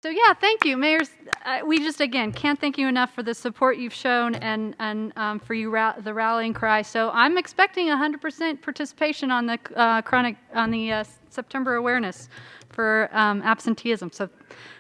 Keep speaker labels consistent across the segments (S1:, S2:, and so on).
S1: So yeah, thank you, Mayors. We just, again, can't thank you enough for the support you've shown and for the rallying cry. So I'm expecting 100% participation on the September awareness for absenteeism.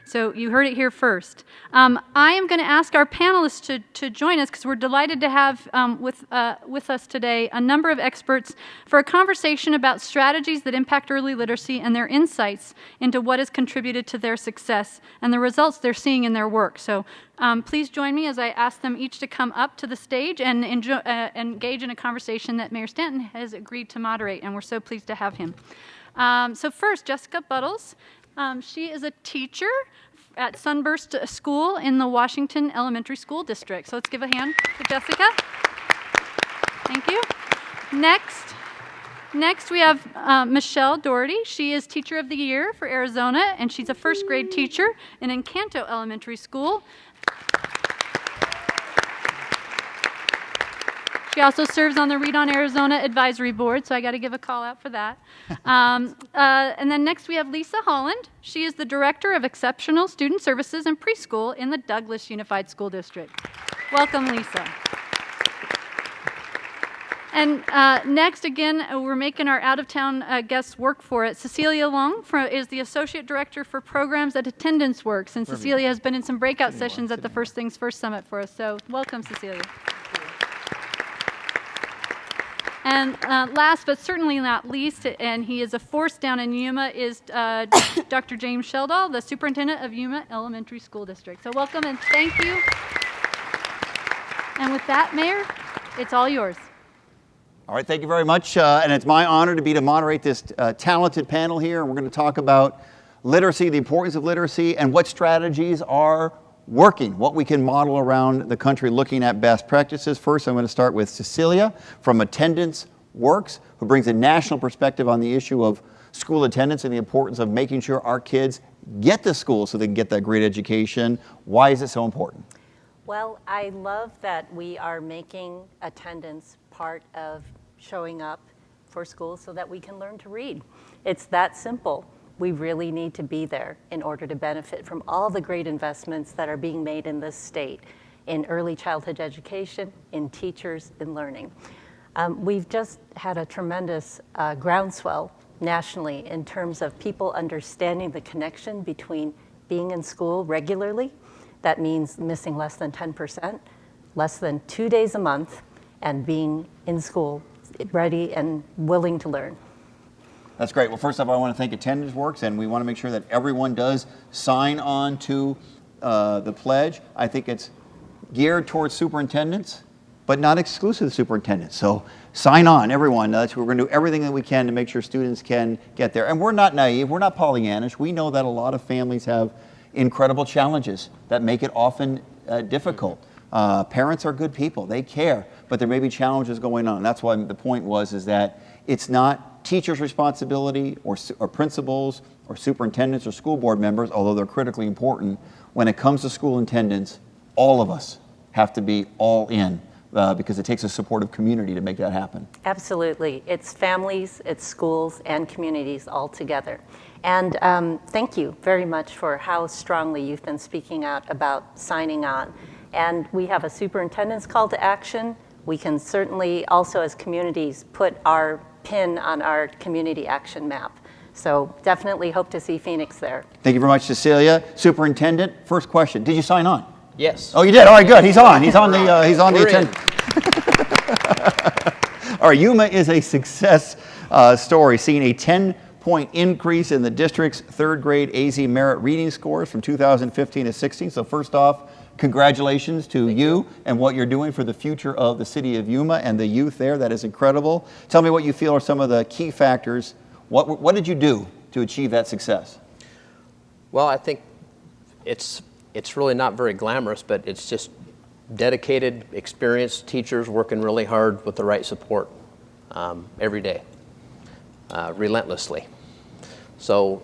S1: So you heard it here first. I am going to ask our panelists to join us because we're delighted to have with us today a number of experts for a conversation about strategies that impact early literacy and their insights into what has contributed to their success and the results they're seeing in their work. So please join me as I ask them each to come up to the stage and engage in a conversation that Mayor Stanton has agreed to moderate, and we're so pleased to have him. So first, Jessica Buttles. She is a teacher at Sunburst School in the Washington Elementary School District. So let's give a hand to Jessica. Thank you. Next we have Michelle Dougherty. She is Teacher of the Year for Arizona, and she's a first grade teacher in Encanto Elementary School. She also serves on the Read on Arizona Advisory Board, so I got to give a call out for that. And then next we have Lisa Holland. She is the Director of Exceptional Student Services and Preschool in the Douglas Unified School District. Welcome, Lisa. And next, again, we're making our out-of-town guests work for it. Cecilia Long is the Associate Director for Programs at Attendance Works, and Cecilia has been in some breakout sessions at the First Things First Summit for us. So welcome, Cecilia. And last but certainly not least, and he is a force down in Yuma, is Dr. James Sheldall, the Superintendent of Yuma Elementary School District. So welcome and thank you. And with that, Mayor, it's all yours.
S2: All right, thank you very much. And it's my honor to moderate this talented panel here. We're going to talk about literacy, the importance of literacy, and what strategies are working, what we can model around the country looking at best practices. First, I'm going to start with Cecilia from Attendance Works, who brings a national perspective on the issue of school attendance and the importance of making sure our kids get to school so they can get that great education. Why is it so important?
S3: Well, I love that we are making attendance part of showing up for school so that we can learn to read. It's that simple. We really need to be there in order to benefit from all the great investments that are being made in this state in early childhood education, in teachers, in learning. We've just had a tremendous groundswell nationally in terms of people understanding the connection between being in school regularly, that means missing less than 10%, less than 2 days a month, and being in school ready and willing to learn.
S2: That's great. Well, first off, I want to thank Attendance Works, and we want to make sure that everyone does sign on to the pledge. I think it's geared towards superintendents, but not exclusive to superintendents. So sign on, everyone. We're going to do everything that we can to make sure students can get there. And we're not naive. We're not Pollyannish. We know that a lot of families have incredible challenges that make it often difficult. Parents are good people. They care, but there may be challenges going on. That's why the point is that it's not teachers' responsibility or principals or superintendents or school board members, although they're critically important. When it comes to school attendance, all of us have to be all in because it takes a supportive community to make that happen.
S3: Absolutely. It's families, it's schools, and communities all together. And thank you very much for how strongly you've been speaking out about signing on. And we have a superintendent's call to action. We can certainly also, as communities, put our pin on our community action map. So definitely hope to see Phoenix there.
S2: Thank you very much, Cecilia. Superintendent, first question. Did you sign on?
S4: Yes.
S2: Oh, you did? All right, good. He's on. He's on the attendance. All right, Yuma is a success story, seeing a 10-point increase in the district's third grade AZ merit reading scores from 2015 to 16. So first off, congratulations to you and what you're doing for the future of the city of Yuma and the youth there. That is incredible. Tell me what you feel are some of the key factors. What did you do to achieve that success?
S4: Well, I think it's really not very glamorous, but it's just dedicated, experienced teachers working really hard with the right support every day, relentlessly. So,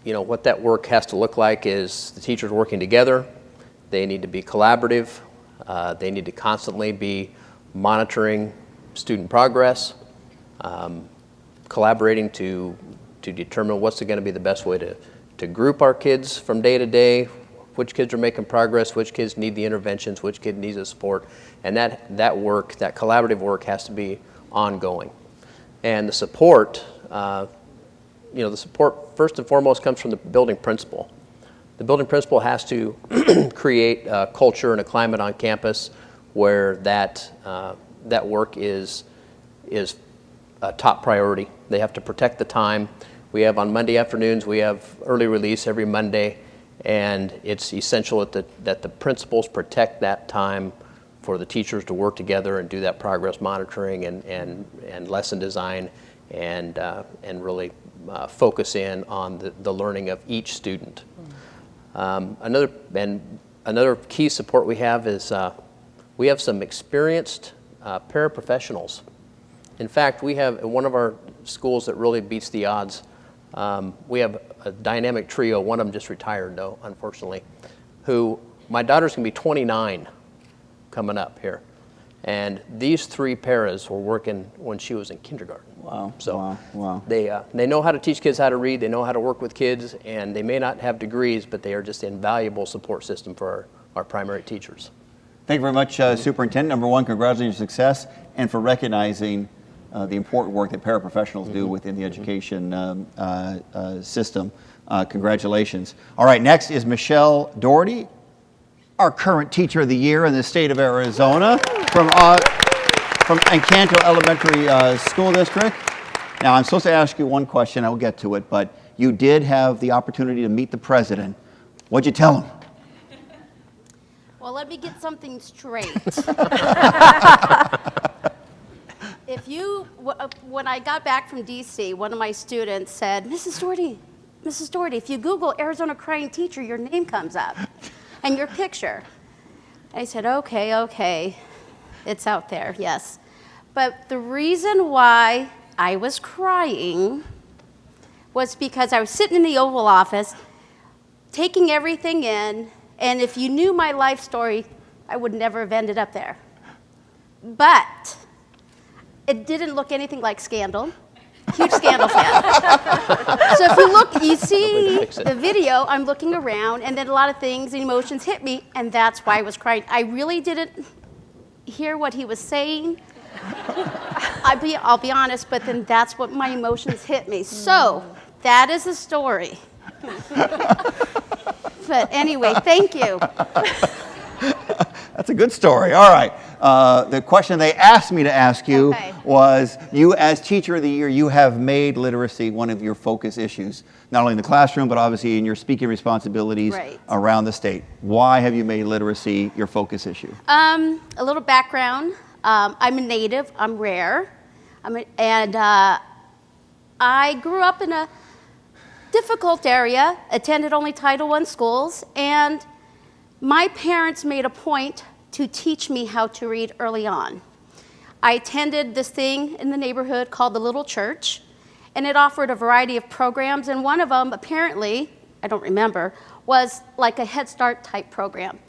S4: you know, what that work has to look like is the teachers working together. They need to be collaborative. They need to constantly be monitoring student progress, collaborating to determine what's going to be the best way to group our kids from day to day, which kids are making progress, which kids need the interventions, which kid needs the support, and that work, that collaborative work, has to be ongoing. And the support, the support first and foremost comes from the building principal. The building principal has to create a culture and a climate on campus where that work is a top priority. They have to protect the time. We have on Monday afternoons, we have early release every Monday, and it's essential that the principals protect that time for the teachers to work together and do that progress monitoring and lesson design and really focus in on the learning of each student. Another key support we have is we have some experienced paraprofessionals. In fact, we have one of our schools that really beats the odds. We have a dynamic trio. One of them just retired, though, unfortunately, who my daughter's going to be 29 coming up here. And these three paras were working when she was in kindergarten.
S2: Wow.
S4: So
S2: wow.
S4: They know how to teach kids how to read, they know how to work with kids, and they may not have degrees, but they are just an invaluable support system for our primary teachers.
S2: Thank you very much, Superintendent. Number one, congratulations on your success and for recognizing the important work that paraprofessionals do within the education system. Congratulations. All right, next is Michelle Dougherty, our current Teacher of the Year in the state of Arizona from Encanto Elementary School District. Now, I'm supposed to ask you one question. I'll get to it, but you did have the opportunity to meet the president. What'd you tell him?
S5: Well, let me get something straight. When I got back from DC, one of my students said, Mrs. Dougherty, if you Google Arizona crying teacher, your name comes up and your picture. I said, okay, it's out there, yes. But the reason why I was crying was because I was sitting in the Oval Office, taking everything in, and if you knew my life story, I would never have ended up there. But it didn't look anything like Scandal. Huge Scandal fan. So if you look, you see the video, I'm looking around, and then a lot of things and emotions hit me, and that's why I was crying. I really didn't hear what he was saying. I'll be honest, but then that's what my emotions hit me. So that is the story. But anyway, thank you.
S2: That's a good story. All right. The question they asked me to ask you was, you as Teacher of the Year, you have made literacy one of your focus issues, not only in the classroom, but obviously in your speaking responsibilities around the state. Why have you made literacy your focus issue?
S5: A little background. I'm a native. I'm rare. I grew up in a difficult area, attended only Title I schools, and my parents made a point to teach me how to read early on. I attended this thing in the neighborhood called the Little Church, and it offered a variety of programs, and one of them, apparently, I don't remember, was like a Head Start type program.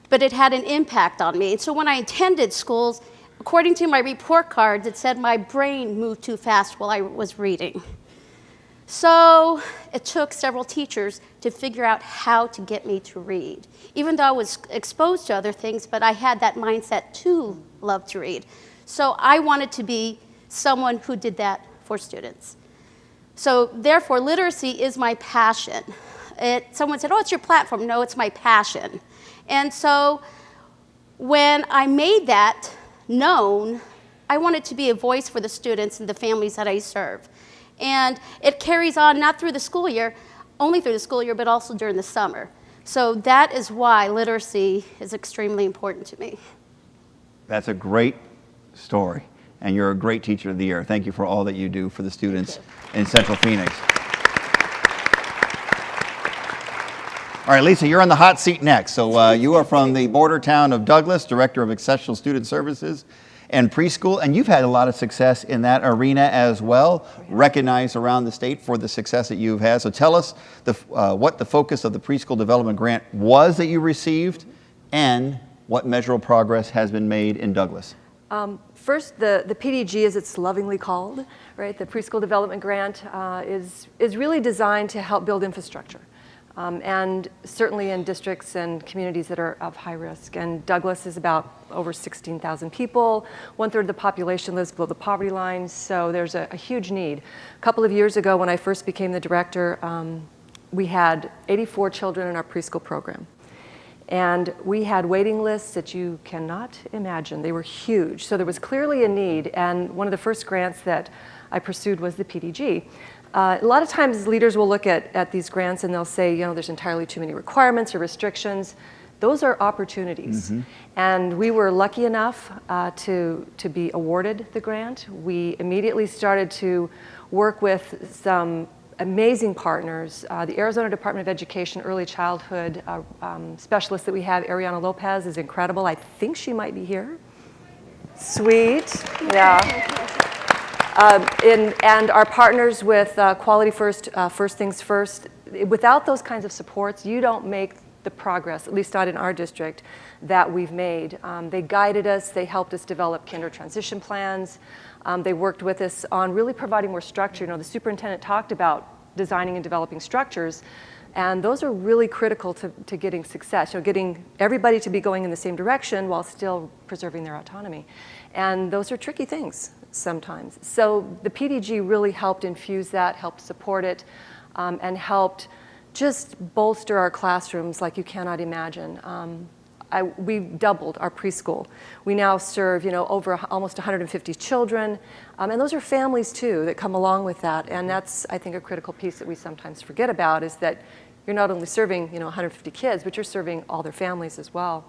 S5: But it had an impact on me. So when I attended schools, according to my report cards, it said my brain moved too fast while I was reading. So it took several teachers to figure out how to get me to read. Even though I was exposed to other things, but I had that mindset to love to read. So I wanted to be someone who did that for students. So therefore, literacy is my passion. Someone said, oh, it's your platform. No, it's my passion. And so when I made that known, I wanted to be a voice for the students and the families that I serve. And it carries on not through the school year, only through the school year, but also during the summer. So that is why literacy is extremely important to me. That's
S2: a great story, and you're a great Teacher of the Year. Thank you for all that you do for the students in Central Phoenix. All right, Lisa, you're on the hot seat next. So you are from the border town of Douglas, Director of Exceptional Student Services and Preschool, and you've had a lot of success in that arena as well, recognized around the state for the success that you've had. So tell us what the focus of the Preschool Development Grant was that you received, and what measurable progress has been made in Douglas.
S6: First, the PDG, as it's lovingly called, right? The Preschool Development Grant is really designed to help build infrastructure. and certainly in districts and communities that are of high risk. And Douglas is about over 16,000 people. 1/3 of the population lives below the poverty line, so there's a huge need. A couple of years ago, when I first became the director, we had 84 children in our preschool program. And we had waiting lists that you cannot imagine. They were huge. So there was clearly a need, and one of the first grants that I pursued was the PDG. A lot of times leaders will look at these grants and they'll say, you know, there's entirely too many requirements or restrictions. Those are opportunities. And we were lucky enough to be awarded the grant. We immediately started to work with some amazing partners. The Arizona Department of Education Early Childhood specialist that we have, Ariana Lopez, is incredible. I think she might be here. Sweet, yeah. And our partners with Quality First, First Things First. Without those kinds of supports, you don't make the progress, at least not in our district, that we've made. They guided us, they helped us develop kinder transition plans. They worked with us on really providing more structure. You know, the superintendent talked about designing and developing structures, and those are really critical to getting success, you know, getting everybody to be going in the same direction while still preserving their autonomy. And those are tricky things sometimes. So the PDG really helped infuse that, helped support it, and helped just bolster our classrooms like you cannot imagine. We doubled our preschool. We now serve, you know, over almost 150 children, and those are families too that come along with that. And that's, I think, a critical piece that we sometimes forget about, is that you're not only serving, you know, 150 kids, but you're serving all their families as well.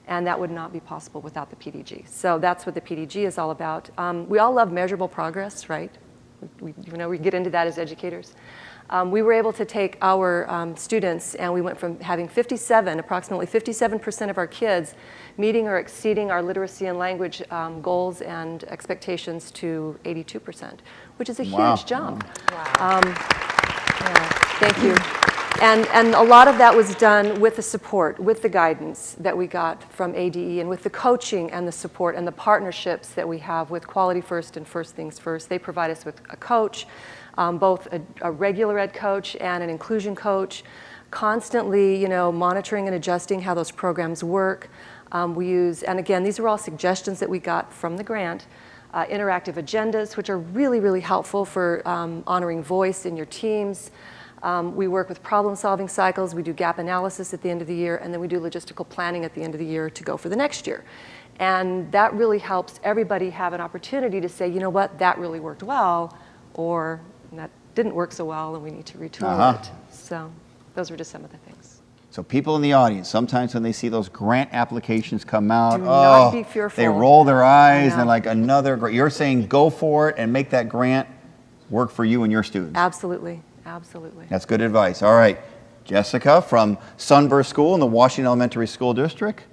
S6: And that would not be possible without the PDG. So that's what the PDG is all about. We all love measurable progress, right? We get into that as educators. We were able to take our students, and we went from having approximately 57% of our kids meeting or exceeding our literacy and language goals and expectations to 82%, which is a huge jump. Wow. Yeah, thank you. And a lot of that was done with the support, with the guidance that we got from ADE, and with the coaching and the support and the partnerships that we have with Quality First and First Things First. They provide us with a coach, both a regular ed coach and an inclusion coach, constantly, you know, monitoring and adjusting how those programs work. We use, and again, these are all suggestions that we got from the grant, interactive agendas, which are really, really helpful for honoring voice in your teams. We work with problem-solving cycles. We do gap analysis at the end of the year, and then we do logistical planning at the end of the year to go for the next year. And that really helps everybody have an opportunity to say, you know what, that really worked well, or that didn't work so well, and we need to retool it. So those were just some of the things.
S2: So people in the audience, sometimes when they see those grant applications come out,
S6: Do not be fearful.
S2: They roll their eyes and like another grant. You're saying go for it and make that grant work for you and your students.
S6: Absolutely. Absolutely.
S2: That's good advice. All right. Jessica from Sunburst School in the Washington Elementary School District,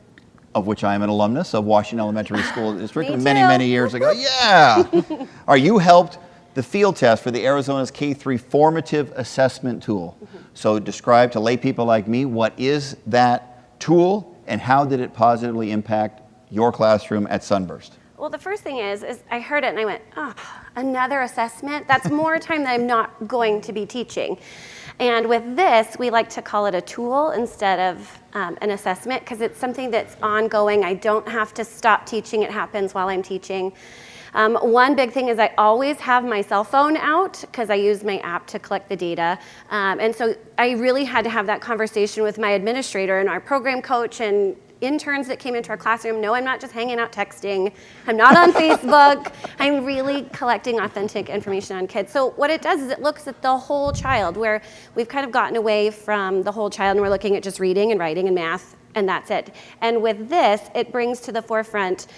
S2: of which I am an alumnus of Washington Elementary School District many years ago. Yeah. All right. You helped the field test for the Arizona's K-3 formative assessment tool. So describe to lay people like me, what is that tool and how did it positively impact your classroom at Sunburst?
S7: Well, the first thing is I heard it and I went, oh, another assessment? That's more time that I'm not going to be teaching. And with this, we like to call it a tool instead of an assessment, because it's something that's ongoing. I don't have to stop teaching. It happens while I'm teaching. One big thing is I always have my cell phone out because I use my app to collect the data. And so I really had to have that conversation with my administrator and our program coach and interns that came into our classroom. No, I'm not just hanging out texting. I'm not on Facebook. I'm really collecting authentic information on kids. So what it does is it looks at the whole child, where we've kind of gotten away from the whole child and we're looking at just reading and writing and math, and that's it. And with this, it brings to the forefront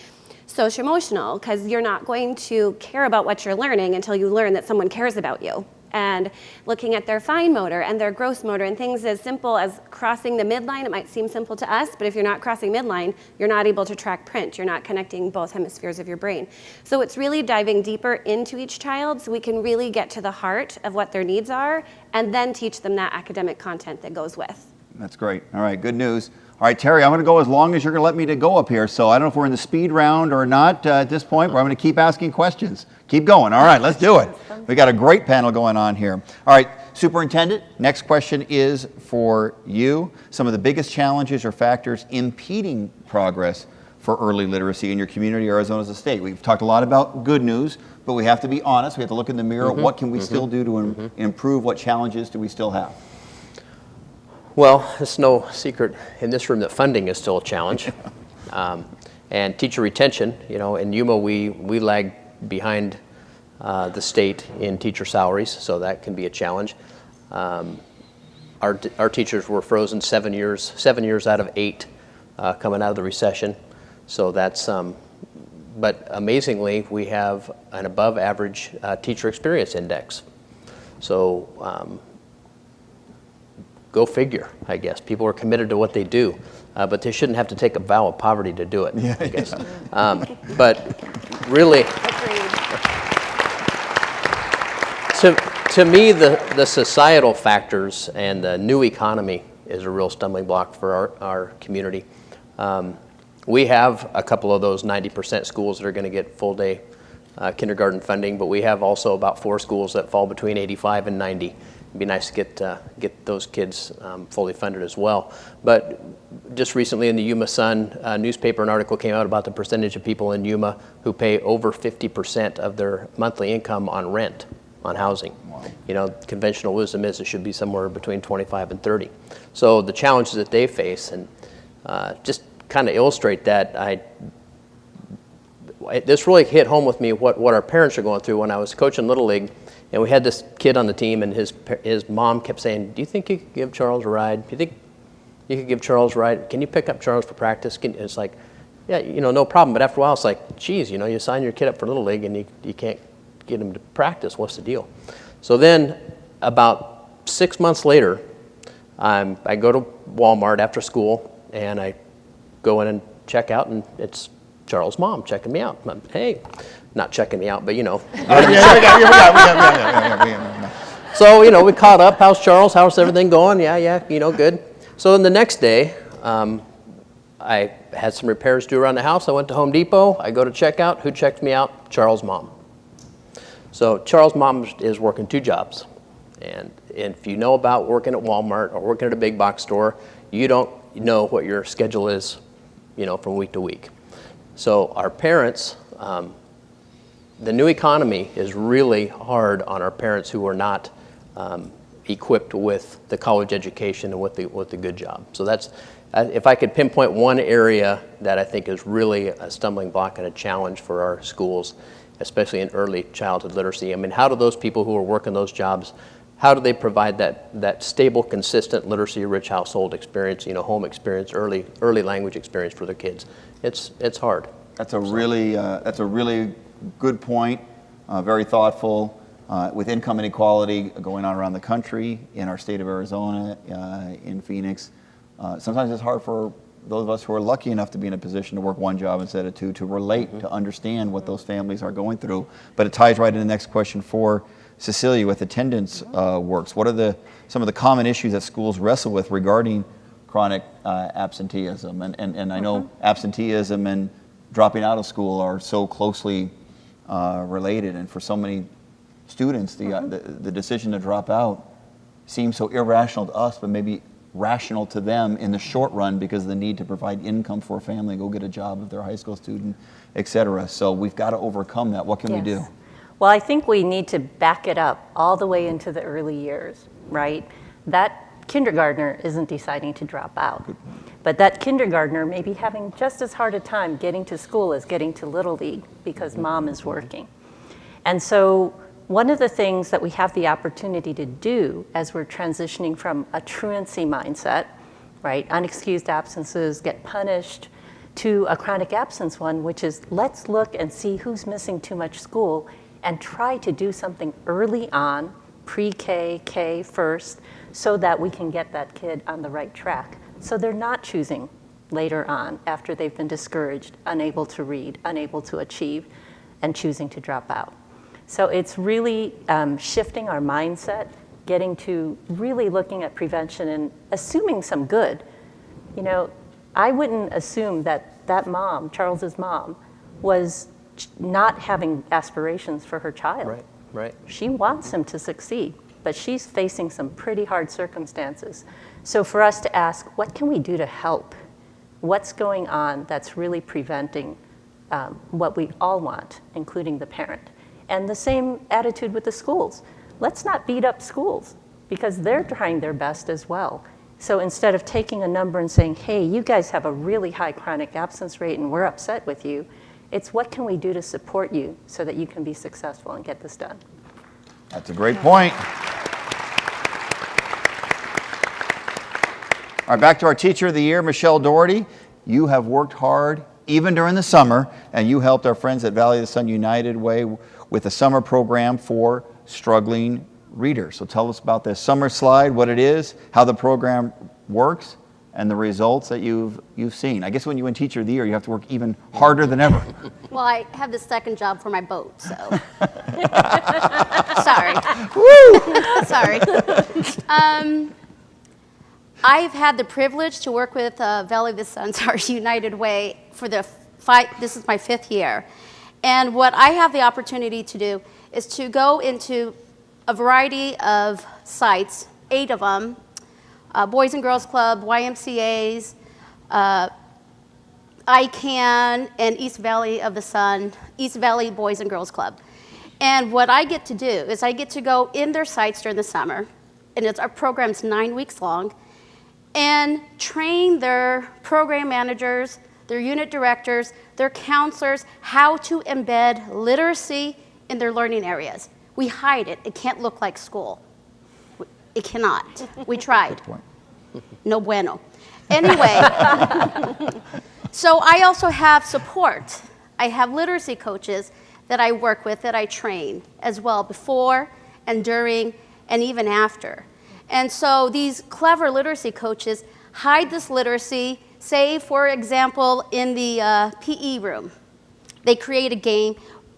S7: socio-emotional, because you're not going to care about what you're learning until you learn that someone cares about you. And looking at their fine motor and their gross motor and things as simple as crossing the midline. It might seem simple to us, but if you're not crossing midline, you're not able to track print. You're not connecting both hemispheres of your brain. So it's really diving deeper into each child so we can really get to the heart of what their needs are and then teach them that academic content that goes with.
S2: That's great. All right, good news. All right, Terry, I'm going to go as long as you're going to let me to go up here. So I don't know if we're in the speed round or not at this point, but I'm going to keep asking questions. Keep going. All right, let's do it. We got a great panel going on here. All right, Superintendent, next question is for you. Some of the biggest challenges or factors impeding progress for early literacy in your community, Arizona as a state. We've talked a lot about good news, but we have to be honest. We have to look in the mirror. What can we still do to improve? What challenges do we still have?
S4: Well, it's no secret in this room that funding is still a challenge. And teacher retention, you know, in Yuma we lag behind the state in teacher salaries, so that can be a challenge. Our teachers were frozen 7 years out of 8 coming out of the recession. So that's, but amazingly, we have an above average teacher experience index. So go figure, I guess. People are committed to what they do, but they shouldn't have to take a vow of poverty to do it, I guess. But really, to me, the societal factors and the new economy is a real stumbling block for our community. We have a couple of those 90% schools that are going to get full day kindergarten funding, but we have also about 4 schools that fall between 85 and 90. It'd be nice to get those kids fully funded as well. But just recently in the Yuma Sun newspaper, an article came out about the percentage of people in Yuma who pay over 50% of their monthly income on rent, on housing. Wow. You know, conventional wisdom is it should be somewhere between 25 and 30. So the challenges that they face, and just kind of illustrate that, this really hit home with me what our parents are going through. When I was coaching Little League, and we had this kid on the team, and his mom kept saying, "Do you think you could give Charles a ride? Do you think you could give Charles a ride? Can you pick up Charles for practice?" It's like, yeah, you know, no problem. But after a while, it's like, geez, you know, you sign your kid up for Little League, and you can't get him to practice. What's the deal? So then, about 6 months later, I go to Walmart after school, and I go in and check out, and it's Charles' mom checking me out. Hey, not checking me out, but you know. So, you know, we caught up. How's Charles? How's everything going? Yeah, you know, good. So then the next day, I had some repairs due around the house. I went to Home Depot. I go to check out. Who checked me out? Charles' mom. So Charles' mom is working 2 jobs. And if you know about working at Walmart or working at a big box store, you don't know what your schedule is, you know, from week to week. So our parents, the new economy is really hard on our parents who are not equipped with the college education and with the good job. So that's, if I could pinpoint one area that I think is really a stumbling block and a challenge for our schools, especially in early childhood literacy. I mean, how do those people who are working those jobs, how do they provide that stable, consistent, literacy-rich household experience, you know, home experience, early language experience for their kids? It's hard. That's a really good point. Very thoughtful. With income inequality going on around the country, in our state of Arizona, in Phoenix, sometimes it's hard for those of us who are lucky enough to be in a position to work 1 job instead of 2, to relate, to understand what those families are going through. But it ties right into the next question for Cecilia with attendance works. What are some of the common issues that schools wrestle with regarding chronic absenteeism? And I know absenteeism and dropping out of school are so closely related, and for so many students, the decision to drop out seems so irrational to us, but maybe rational to them in the short run because of the need to provide income for a family, go get a job if they're a high school student, etc. So we've got to overcome that. What can we do?
S3: Well, I think we need to back it up all the way into the early years, right? That kindergartner isn't deciding to drop out, but that kindergartner may be having just as hard a time getting to school as getting to Little League because mom is working. And so one of the things that we have the opportunity to do as we're transitioning from a truancy mindset, right, unexcused absences get punished, to a chronic absence one, which is let's look and see who's missing too much school and try to do something early on, pre-K, K first, so that we can get that kid on the right track. So they're not choosing later on after they've been discouraged, unable to read, unable to achieve, and choosing to drop out. So it's really shifting our mindset, getting to really looking at prevention and assuming some good. You know, I wouldn't assume that mom, Charles's mom, was not having aspirations for her child.
S4: Right.
S3: She wants him to succeed, but she's facing some pretty hard circumstances. So for us to ask, what can we do to help? What's going on that's really preventing what we all want, including the parent? And the same attitude with the schools. Let's not beat up schools, because they're trying their best as well. So instead of taking a number and saying, hey, you guys have a really high chronic absence rate and we're upset with you, it's what can we do to support you so that you can be successful and get this done.
S2: That's a great point. All right, back to our Teacher of the Year, Michelle Dougherty. You have worked hard even during the summer, and you helped our friends at Valley of the Sun United Way with a summer program for struggling readers. So tell us about this summer slide, what it is, how the program works, and the results that you've seen. I guess when you win Teacher of the Year, you have to work even harder than ever.
S5: Well, I have the second job for my boat, so. Sorry.
S2: Woo!
S5: Sorry. I've had the privilege to work with Valley of the Sun United Way for this is my 5th year. And what I have the opportunity to do is to go into a variety of sites, 8 of them, Boys and Girls Club, YMCAs, ICANN, and East Valley of the Sun, East Valley Boys and Girls Club. And what I get to do is I get to go in their sites during the summer, and our program's 9 weeks long, and train their program managers, their unit directors, their counselors, how to embed literacy in their learning areas. We hide it. It can't look like school. It cannot. We tried. No bueno. Anyway, so I also have support. I have literacy coaches that I work with, that I train as well, before and during and even after. And so these clever literacy coaches hide this literacy, say, for example, in the PE room. They create a game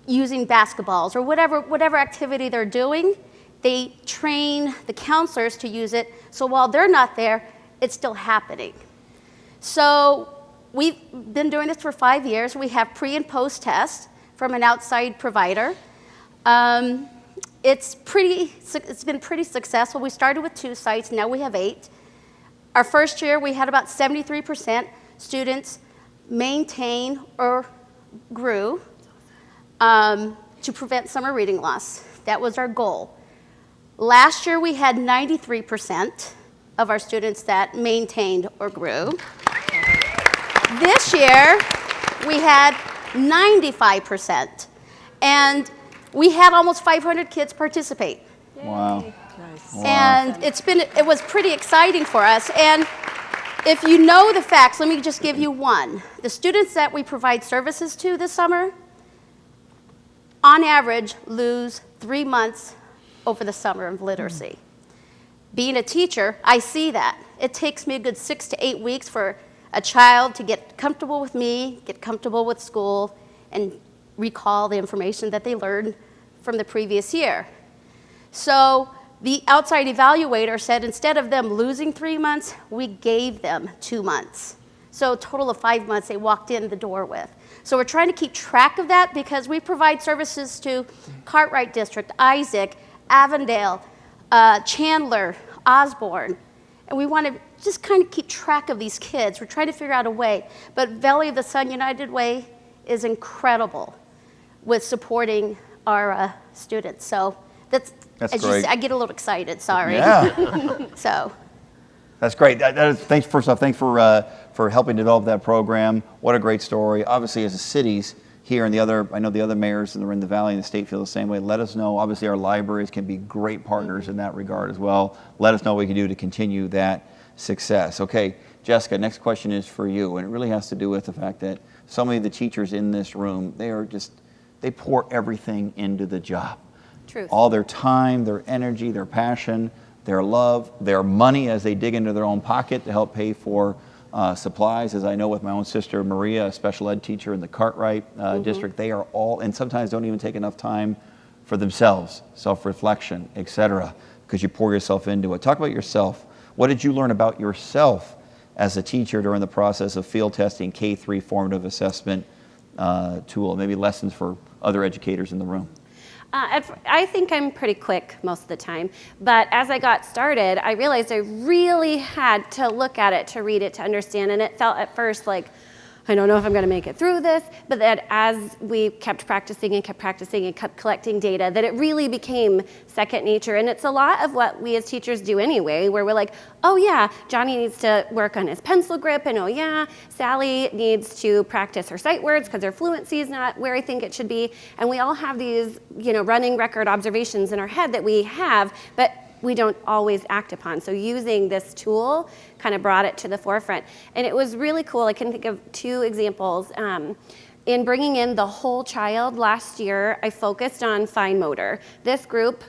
S5: using basketballs or whatever activity they're doing. They train the counselors to use it, so while they're not there, it's still happening. So we've been doing this for 5 years. We have pre and post tests from an outside provider. It's been pretty successful. We started with 2 sites, now we have 8. Our first year, we had about 73% students maintain or grew to prevent summer reading loss. That was our goal. Last year, we had 93% of our students that maintained or grew. This year, we had 95%. And we had almost 500 kids participate.
S2: Wow.
S6: Nice.
S2: Wow.
S5: And it was pretty exciting for us. And if you know the facts, let me just give you one. The students that we provide services to this summer, on average, lose 3 months over the summer of literacy. Being a teacher, I see that. It takes me a good 6 to 8 weeks for a child to get comfortable with me, get comfortable with school, and recall the information that they learned from the previous year. So the outside evaluator said instead of them losing 3 months, we gave them 2 months. So a total of 5 months they walked in the door with. So we're trying to keep track of that because we provide services to Cartwright District, Isaac, Avondale, Chandler, Osborne, and we want to just kind of keep track of these kids. We're trying to figure out a way. But Valley of the Sun United Way is incredible with supporting our students. So that's
S2: great.
S5: I get a little excited, sorry.
S2: Yeah.
S5: So.
S2: That's great. Thanks for helping develop that program. What a great story. Obviously, as a cities here and I know the other mayors in the valley and the state feel the same way. Let us know. Obviously, our libraries can be great partners in that regard as well. Let us know what we can do to continue that success. Okay, Jessica, next question is for you, and it really has to do with the fact that so many of the teachers in this room, they pour everything into the job.
S5: Truth.
S2: All their time, their energy, their passion, their love, their money as they dig into their own pocket to help pay for supplies. As I know with my own sister Maria, a special ed teacher in the Cartwright district, they are all, and sometimes don't even take enough time for themselves, self-reflection, etc., because you pour yourself into it. Talk about yourself. What did you learn about yourself as a teacher during the process of field testing K-3 formative assessment tool? Maybe lessons for other educators in the room.
S7: I think I'm pretty quick most of the time, but as I got started, I realized I really had to look at it, to read it, to understand, and it felt at first like, I don't know if I'm going to make it through this, but that as we kept practicing and kept collecting data, that it really became second nature. And it's a lot of what we as teachers do anyway, where we're like, oh yeah, Johnny needs to work on his pencil grip, and oh yeah, Sally needs to practice her sight words because her fluency is not where I think it should be. And we all have these, running record observations in our head that we have, but we don't always act upon. So using this tool kind of brought it to the forefront. And it was really cool. I can think of 2 examples. In bringing in the whole child last year, I focused on fine motor. This group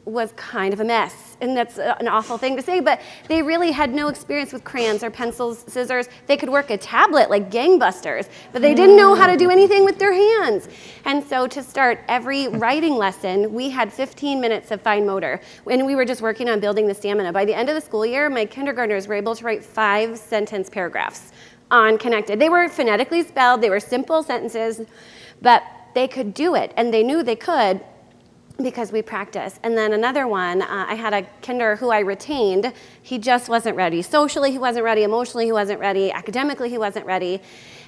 S7: was kind of a mess, and that's an awful thing to say, but they really had no experience with crayons or pencils, scissors. They could work a tablet like gangbusters, but they didn't know how to do anything with their hands. And so to start every writing lesson, we had 15 minutes of fine motor, and we were just working on building the stamina. By the end of the school year, my kindergartners were able to write 5-sentence paragraphs on connected. They were phonetically spelled, they were simple sentences, but they could do it, and they knew they could because we practice. And then another one, I had a kinder who I retained. He just wasn't ready. Socially, he wasn't ready. Emotionally, he wasn't ready. Academically, he wasn't ready.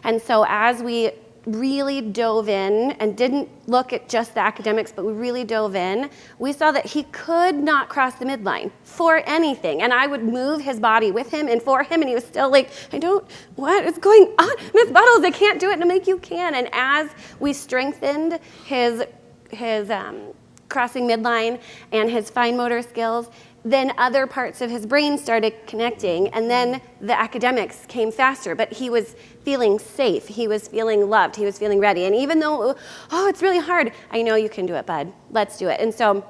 S7: And so as we really dove in and didn't look at just the academics, but we really dove in, we saw that he could not cross the midline for anything. And I would move his body with him and for him, and he was still like, what is going on? Miss Buttles, I can't do it. And I'm like, you can. And as we strengthened his crossing midline and his fine motor skills, then other parts of his brain started connecting, and then the academics came faster, but he was feeling safe, he was feeling loved, he was feeling ready. And even though, it's really hard, I know you can do it, bud, let's do it. And so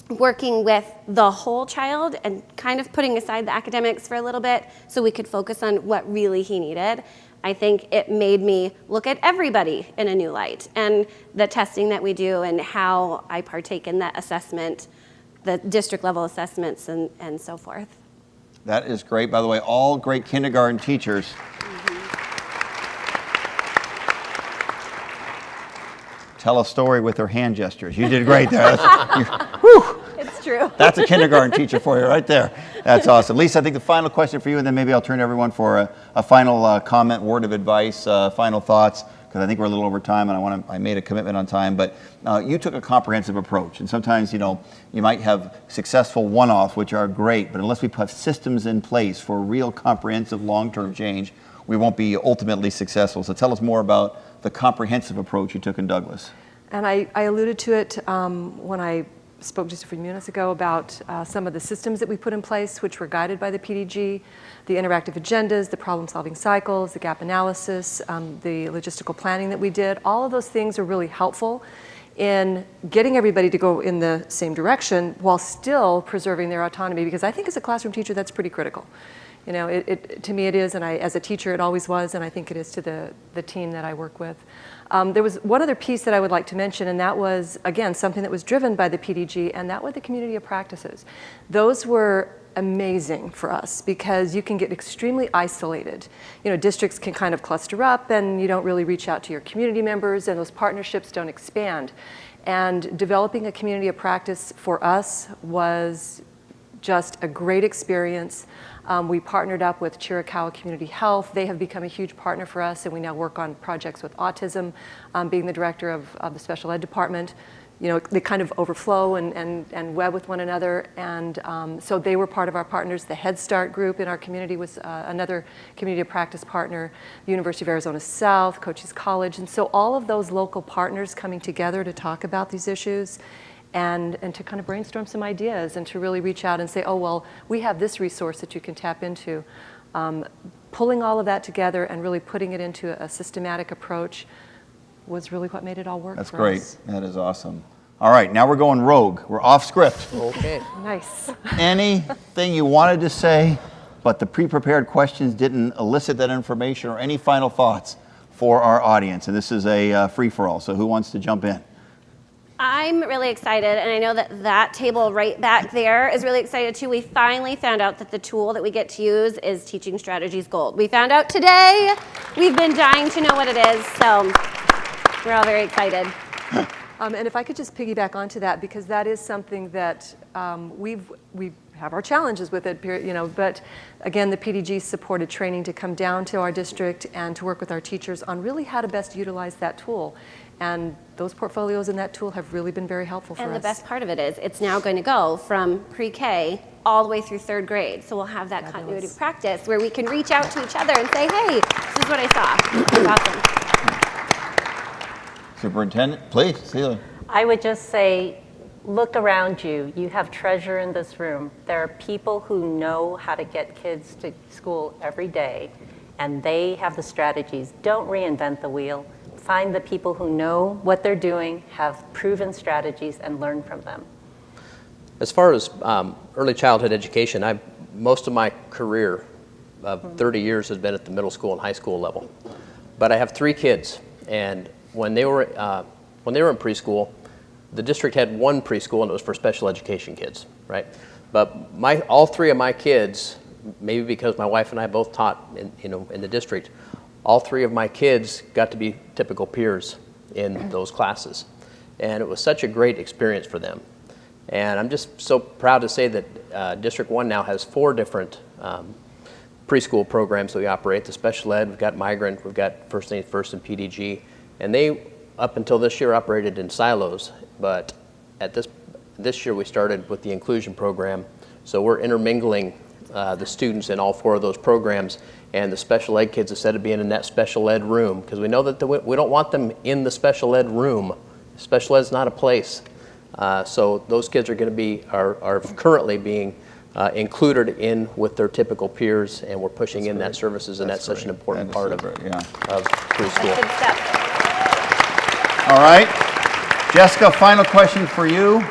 S7: working with the whole child and kind of putting aside the academics for a little bit so we could focus on what really he needed, I think it made me look at everybody in a new light, and the testing that we do and how I partake in that assessment, the district level assessments and so forth.
S2: That is great. By the way, all great kindergarten teachers. Tell a story with their hand gestures. You did great there.
S3: It's true.
S2: That's a kindergarten teacher for you right there. That's awesome. Lisa, I think the final question for you, and then maybe I'll turn to everyone for a final comment, word of advice, final thoughts, because I think we're a little over time, and I made a commitment on time. But you took a comprehensive approach, and sometimes you might have successful one-offs, which are great, but unless we put systems in place for real comprehensive long-term change, we won't be ultimately successful. So tell us more about the comprehensive approach you took in Douglas.
S6: And I alluded to it when I spoke just a few minutes ago about some of the systems that we put in place, which were guided by the PDG, the interactive agendas, the problem-solving cycles, the gap analysis, the logistical planning that we did. All of those things are really helpful in getting everybody to go in the same direction while still preserving their autonomy, because I think as a classroom teacher, that's pretty critical. To me it is, and as a teacher it always was, and I think it is to the team that I work with. There was one other piece that I would like to mention, and that was, again, something that was driven by the PDG, and that were the community of practices. Those were amazing for us because you can get extremely isolated. Districts can kind of cluster up and you don't really reach out to your community members, and those partnerships don't expand. And developing a community of practice for us was just a great experience. We partnered up with Chiricahua Community Health. They have become a huge partner for us, and we now work on projects with autism. Being the director of the special ed department, they kind of overflow and web with one another. And so they were part of our partners. The Head Start group in our community was another community of practice partner, the University of Arizona South, Cochise College. And so all of those local partners coming together to talk about these issues and to kind of brainstorm some ideas and to really reach out and say, oh, well, we have this resource that you can tap into. Pulling all of that together and really putting it into a systematic approach was really what made it all work.
S2: That's
S6: for
S2: great.
S6: us.
S2: That is awesome. All right, now we're going rogue. We're off script.
S4: Okay.
S6: Nice.
S2: Anything you wanted to say, but the pre-prepared questions didn't elicit that information, or any final thoughts for our audience? And this is a free-for-all, so who wants to jump in?
S7: I'm really excited, and I know that table right back there is really excited too. We finally found out that the tool that we get to use is Teaching Strategies Gold. We found out today. We've been dying to know what it is, so we're all very excited.
S6: And if I could just piggyback onto that, because that is something that we have our challenges with it, but again, the PDG supported training to come down to our district and to work with our teachers on really how to best utilize that tool. And those portfolios in that tool have really been very helpful for us.
S7: And the best part of it is it's now going to go from pre-K all the way through 3rd grade. So we'll have that continuity of practice where we can reach out to each other and say, hey, this is what I saw. It's awesome.
S2: Superintendent, please, Celia.
S3: I would just say, look around you. You have treasure in this room. There are people who know how to get kids to school every day, and they have the strategies. Don't reinvent the wheel. Find the people who know what they're doing, have proven strategies, and learn from them.
S4: As far as early childhood education, most of my career of 30 years has been at the middle school and high school level. But I have 3 kids, and when they were in preschool, the district had 1 preschool, and it was for special education kids, right? But all 3 of my kids, maybe because my wife and I both taught in the district, all 3 of my kids got to be typical peers in those classes. And it was such a great experience for them. And I'm just so proud to say that District 1 now has 4 different preschool programs that we operate. The special ed, we've got migrant, we've got first aid first and PDG. And they, up until this year, operated in silos. But at this year, we started with the inclusion program. So we're intermingling the students in all 4 of those programs. And the special ed kids, instead of being in that special ed room, because we know that we don't want them in the special ed room. Special ed is not a place. So those kids are going to are currently being included in with their typical peers, and we're pushing in that services, and that's such an important part of preschool.
S7: Good stuff.
S2: All right. Jessica, final question for you.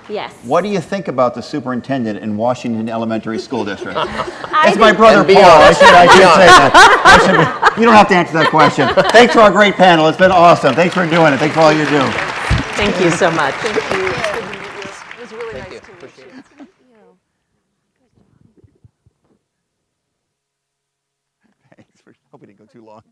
S7: Yes.
S2: What do you think about the superintendent in Washington Elementary School District?
S7: I
S2: It's my
S7: think-
S2: brother
S4: And
S2: Paul. I
S4: beyond.
S2: should say that. You don't have to answer that question. Thanks to our great panel. It's been awesome. Thanks for doing it. Thanks for all you do.
S3: Thank you so much.
S6: Thank you. It's good to meet you. It was really nice to meet you.
S2: Thanks for hoping it didn't go too long.